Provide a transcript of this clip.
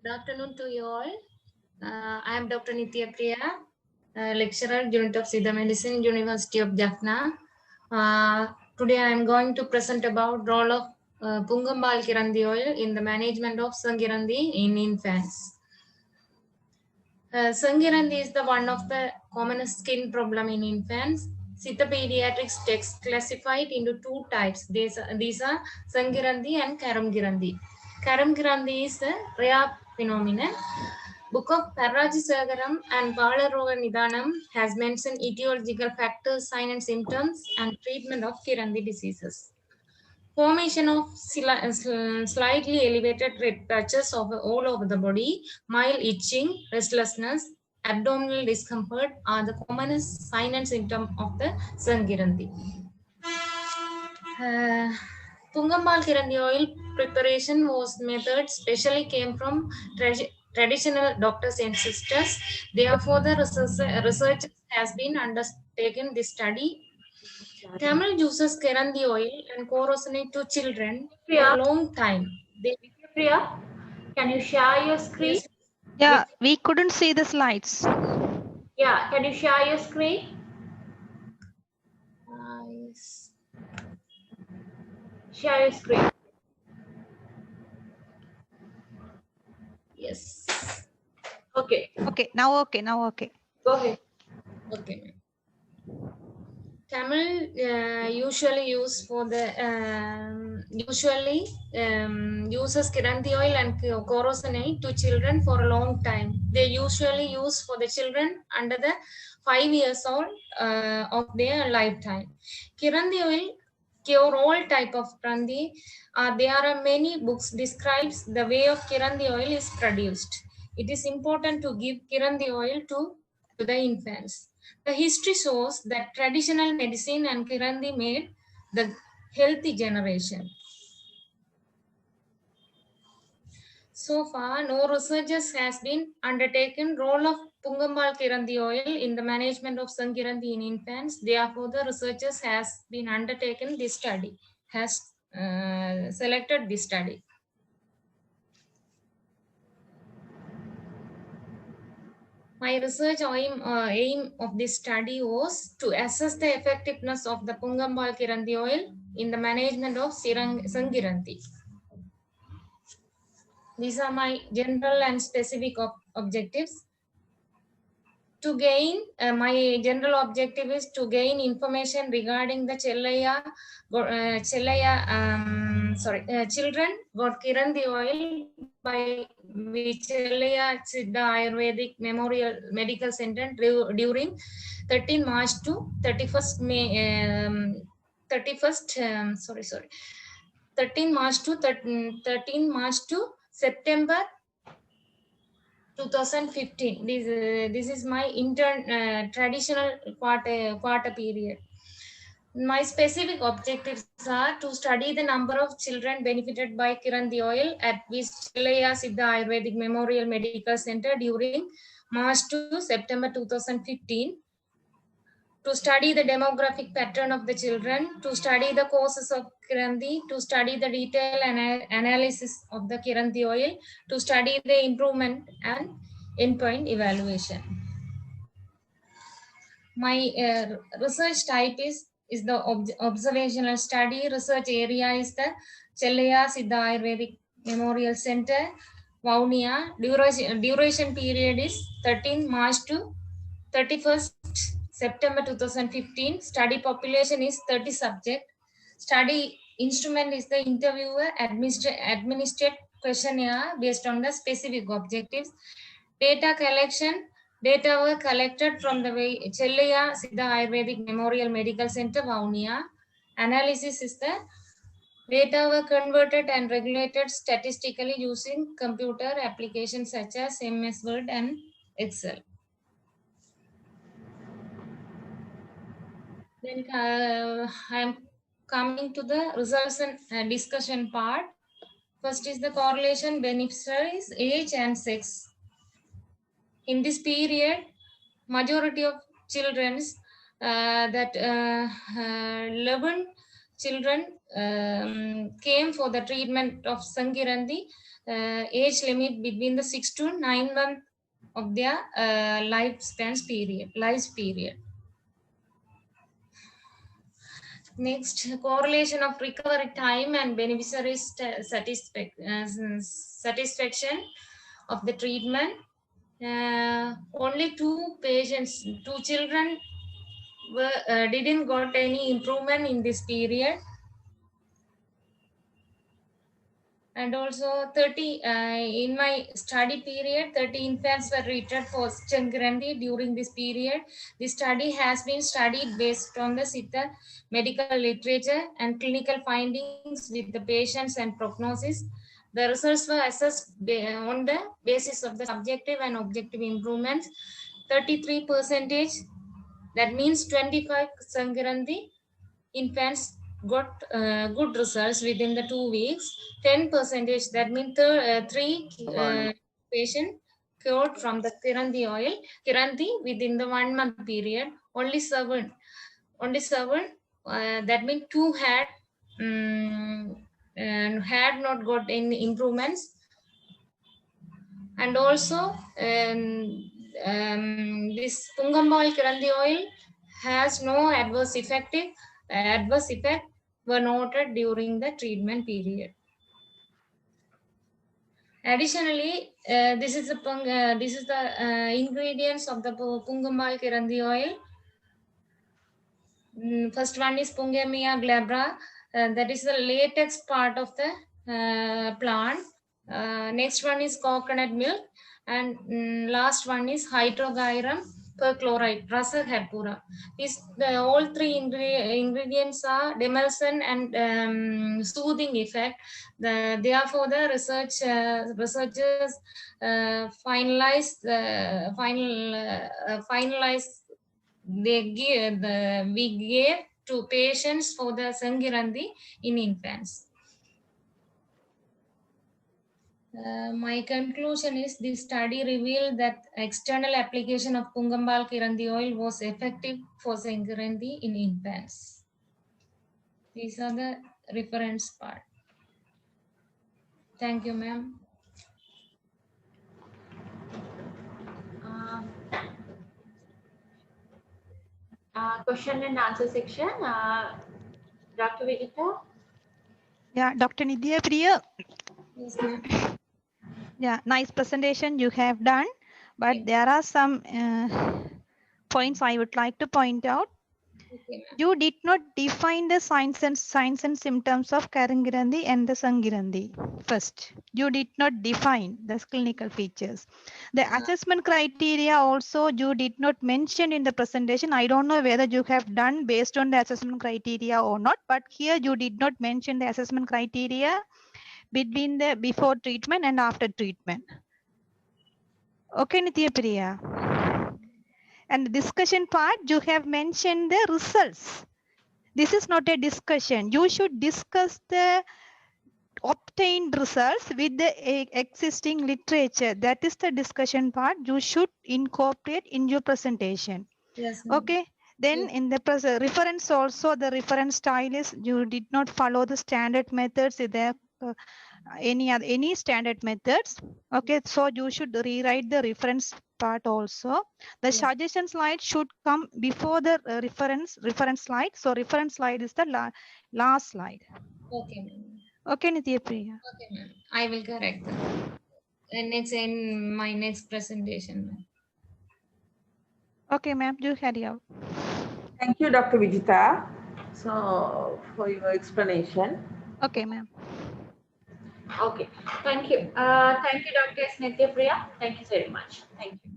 Good afternoon to you all. I am Dr. Nitya Priya, lecturer, Unit of Siddha Medicine, University of Jaffna. Today I am going to present about role of Pungambal Kirandi oil in the management of Sangirandi in infants. Sangirandi is the one of the commonest skin problem in infants. Siddha Pediatrics text classified into two types. These are Sangirandi and Karamgirandi. Karamgirandi is a rare phenomenon. Book of Parajisagaram and Balaroga Nidanam has mentioned etiological factors, signs and symptoms, and treatment of Kirandi diseases. Formation of slightly elevated red patches all over the body, mild itching, restlessness, abdominal discomfort are the commonest sign and symptom of the Sangirandi. Pungambal Kirandi oil preparation was method specially came from traditional doctors and sisters. Therefore, the research has been undertaken this study. Camel uses Kirandi oil and corrosionate to children for a Priya, long time. They, Priya, can you share your screen? yes, Yeah, we couldn't see the slides. Yeah, can you share your screen? yes. Share your screen. Yes. Okay, Now okay. go ahead. Okay. Camel usually use for the uses Kirandi oil and corrosionate to children for a long time. They usually use for the children under the 5 years old of their lifetime. Kirandi oil cure all type of Kirandi. There are many books describes the way of Kirandi oil is produced. It is important to give Kirandi oil to the infants. The history shows that traditional medicine and Kirandi made the healthy generation. So far, no researches has been undertaken role of Pungambal Kirandi oil in the management of Sangirandi in infants. Therefore, the researchers has been undertaken this study, has selected this study. My research aim of this study was to assess the effectiveness of the Pungambal Kirandi oil in the management of Sangirandi. These are my general and specific objectives. To gain, my general objective is to gain information regarding the children got Kirandi oil by Vichelaya Siddha Ayurvedic Memorial Medical Center during 13 March to 31st May, 13 March to 13 March to September 2015. This is my traditional quarter period. My specific objectives are to study the number of children benefited by Kirandi oil at Vishalaya Siddha Ayurvedic Memorial Medical Center during March to September 2015. To study the demographic pattern of the children, to study the causes of Kirandi, to study the detailed analysis of the Kirandi oil, to study the improvement and endpoint evaluation. My research type is the observational study. Research area is the Chellaya Siddha Ayurvedic Memorial Center, Vaunia. Duration period is 13 March to 31st September 2015. Study population is 30 subject. Study instrument is the interviewer administered questionnaire based on the specific objectives. Data collection. Data were collected from the Chellaya Siddha Ayurvedic Memorial Medical Center, Vaunia. Analysis is the data were converted and regulated statistically using computer applications such as MS Word and Excel. Then I am coming to the results and discussion part. First is the correlation, beneficiaries, age and sex. In this period, majority of children, 11 children came for the treatment of Sangirandi. age limit between the 6 to 9 months of their lifespans period, life period. Next, correlation of recovery time and beneficiary satisfaction of the treatment. Only two children didn't got any improvement in this period. And also 30 in my study period, 30 infants were treated for Sankaranti during this period. This study has been studied based on the Siddha medical literature and clinical findings with the patients and prognosis. The results were assessed on the basis of the subjective and objective improvements. 33%, that means 25 Sankaranti infants got good results within the 2 weeks. 10%, that means 3 patients cured from the Kiranti within the 1 month period. Only seven, that means 2 had not got any improvements. And also this Pungambal Kiranti oil has no adverse effect were noted during the treatment period. Additionally, this is the ingredients of the Pungambal Kiranti oil. First one is Pungemia glabra, that is the latex part of the plant. Next one is coconut milk, and last one is Hydrogyrum perchloride, Rasa herpura. All three ingredients are demulcent and soothing effect. Therefore, the researchers finalize we gave to patients for the Sankaranti in infants. My conclusion is this study revealed that external application of Pungambal Kiranti oil was effective for Sankaranti in infants. These are the reference part. Thank you, ma'am. Question and answer section. Dr. Vijita? Yeah, Dr. Nidya Priya. Yes, ma'am. Yeah, nice presentation you have done, but Okay. there are some points I would like to point out. Okay, ma'am. You did not define the signs and symptoms of Karangiranthi and the Sangiranthi. First, you did not define the clinical features. The assessment criteria also you did not mention in the presentation. I don't know whether you have done based on the assessment criteria or not, but here you did not mention the assessment criteria between the before treatment and after treatment. Okay, Nitya Priya. And the discussion part, you have mentioned the results. This is not a discussion. You should discuss the obtained results with the existing literature. That is the discussion part. You should incorporate in your presentation. Yes, ma'am. Okay. Then Yes. in the reference also, the reference style is you did not follow the standard methods. There any standard methods. Okay, so you should rewrite the reference part also. The Yes. suggestion slide should come before the reference slide. So reference slide is the last slide. Okay, ma'am. Okay, Nitya Priya. Okay, ma'am. I will correct that. And it's in my next presentation, ma'am. Okay, ma'am, you carry out. Thank you, Dr. Vijita, so for your explanation. Okay, ma'am. Okay. Thank you. Thank you, Dr. Nitya Priya. Thank you very much. Thank you.